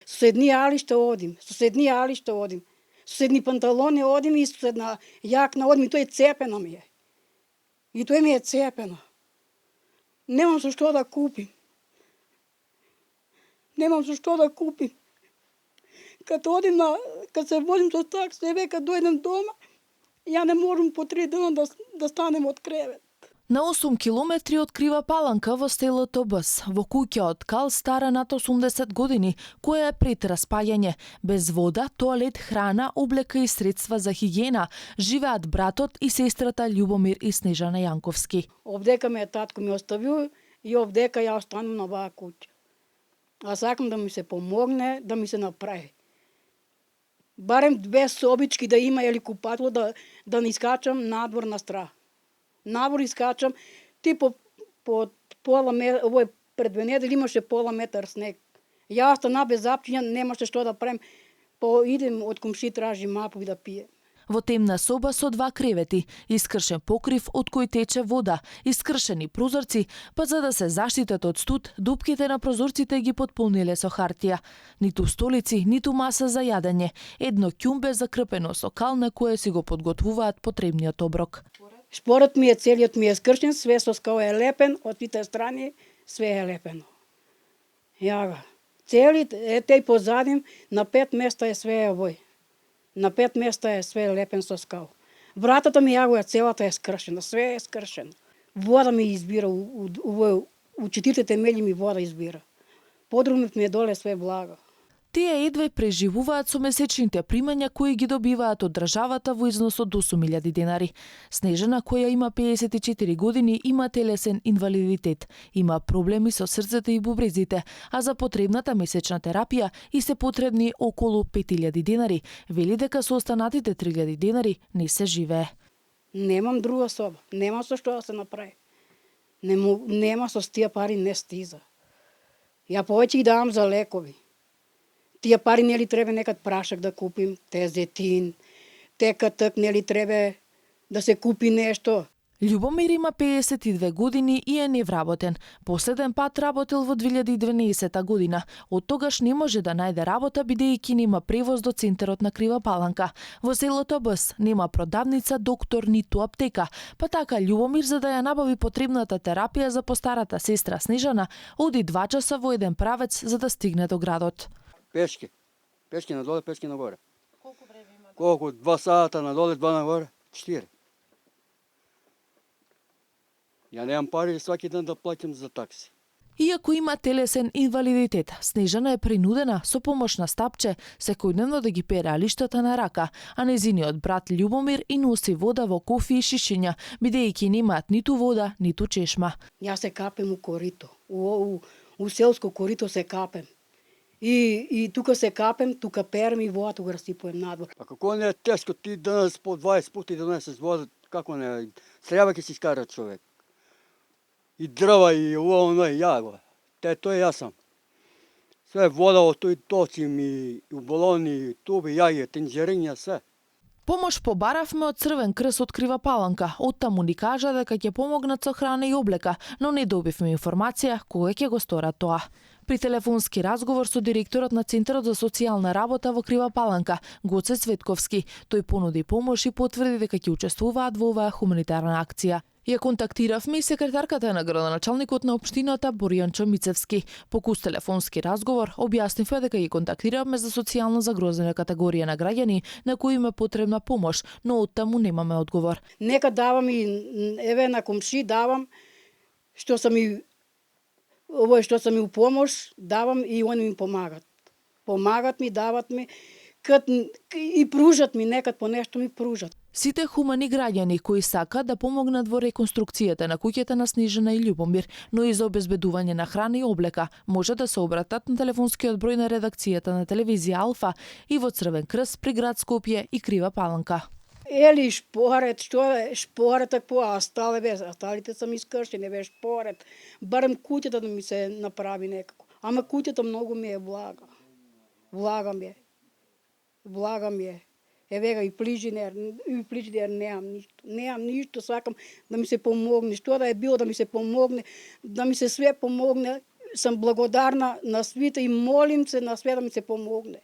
Со едни алишта одим, со едни панталони одим и со една јакна одим и тоа е цепено ми е. И тоа ми е цепено. Немам со што да купим. Немам со што да купим. Кад се возим со такси, кад дојдем дома, ја не можам по 3 дена да станем од кревет. На 8 километри од Крива Паланка во селото Бс, во куќа од кал стара над 80 години, која е пред распаѓање, без вода, тоалет, храна, облека и средства за хигиена, живеат братот и сестрата Љубомир и Снежана Јанковски. Овдека ме татко ми оставил и овдека ја останам на оваа куќа. А сакам да ми се помогне, да ми се направи. Барем 2 собички да има или купатло да не искачам надвор на стра. Навор искачам, ти по пола метар, ово пред 2 недели имаше пола метар снег. Ја остана без апчиња, немаше што да правим. Идем од комши тражи мапу и да пием. Во темна соба со 2 кревети, искршен покрив од кој тече вода, искршени прозорци, па за да се заштитат од студ, дупките на прозорците ги потполниле со хартија. Ниту столици, ниту маса за јадење, едно ќумбе закрпено со кал на кое си го подготвуваат потребниот оброк. Шпорот ми е целиот ми е скршен, све со скал е лепен, од сите страни све е лепено. Јага. Тој позадим, на 5 места е све овој. На 5 места е све лепен со скал. Вратата ми ја целата е скршена, све е скршено. Вода ми избира, у 4 темели ми вода избира. Подрумот ми е доле све влага. Тие едве преживуваат со месечните примања кои ги добиваат од државата во износ од 8.000 денари. Снежана, која има 54 години, има телесен инвалидитет, има проблеми со срцето и бубрезите, а за потребната месечна терапија и се потребни околу 5.000 денари. Вели дека со останатите 3.000 денари не се живее. Немам друга соба, нема со што да се направи. Нема со тие пари не стиза. Ја повеќе ги давам за лекови. Тие пари нели треба некад прашак да купим, тезетин, текатък нели треба да се купи нешто. Љубомир има 52 години и е невработен. Последен пат работел во 2012 година. Од тогаш не може да најде работа бидејќи нема превоз до центарот на Крива Паланка. Во селото Бс нема продавница, доктор ниту аптека, па така Љубомир за да ја набави потребната терапија за постарата сестра Снежана, оди 2 часа во еден правец за да стигне до градот. Пешки. Пешки надоле, пешки нагоре. Колку време има? Колку? 2 сата надоле, 2 нагоре. 4. Ја немам пари сваки ден да платим за такси. Иако има телесен инвалидитет, Снежана е принудена со помош на стапче секојдневно да ги пере алиштата на рака, а незиниот брат Љубомир и носи вода во кофи и шишиња, бидејќи немаат ниту вода, ниту чешма. Јас се капем у корито. У селско корито се капем. И тука се капем, тука перем и водата го расипувам надвор. А како не е тешко ти денес по 20 пути да донесеш вода, како не е? Треба ќе си скара човек. И дрва и оно и јаго. Тој јас сам. Све вода од тој точим и балони, туби, јаги, тенџериња, се. Помош побаравме од Црвен крст од Крива Паланка. Оттаму ни кажа дека ќе помогнат со храна и облека, но не добивме информација кога ќе го сторат тоа. При телефонски разговор со директорот на Центарот за социјална работа во Крива Паланка, Гоце Цветковски, тој понуди помош и потврди дека ќе учествуваат во оваа хуманитарна акција. Ја контактиравме и секретарката на градоначалникот на општината Боријан Чомицевски. По куст телефонски разговор објаснивме дека ги контактиравме за социјално загрозена категорија на граѓани на кои им е потребна помош, но оттаму немаме одговор. Нека давам и еве на комши давам што сам и у помош, давам и они ми помагат. Помагат ми, дават ми, и пружат ми, некад по нешто ми пружат. Сите хумани граѓани кои сакаат да помогнат во реконструкцијата на куќата на Снежана и Љубомир, но и за обезбедување на храна и облека, може да се обратат на телефонскиот број на редакцијата на телевизија Алфа и во Црвен крст при град Скопје и Крива Паланка. Ели шпорет, што е шпорет ако осталите сам искршени, бе шпорет. Барем куќата да ми се направи некако. Ама куќата многу ми е влага. Влага ми е. Евега и плижинер немам ништо, сакам да ми се помогне, што да е било да ми се помогне, да ми се све помогне, съм благодарна на свите и молим се на све да ми се помогне.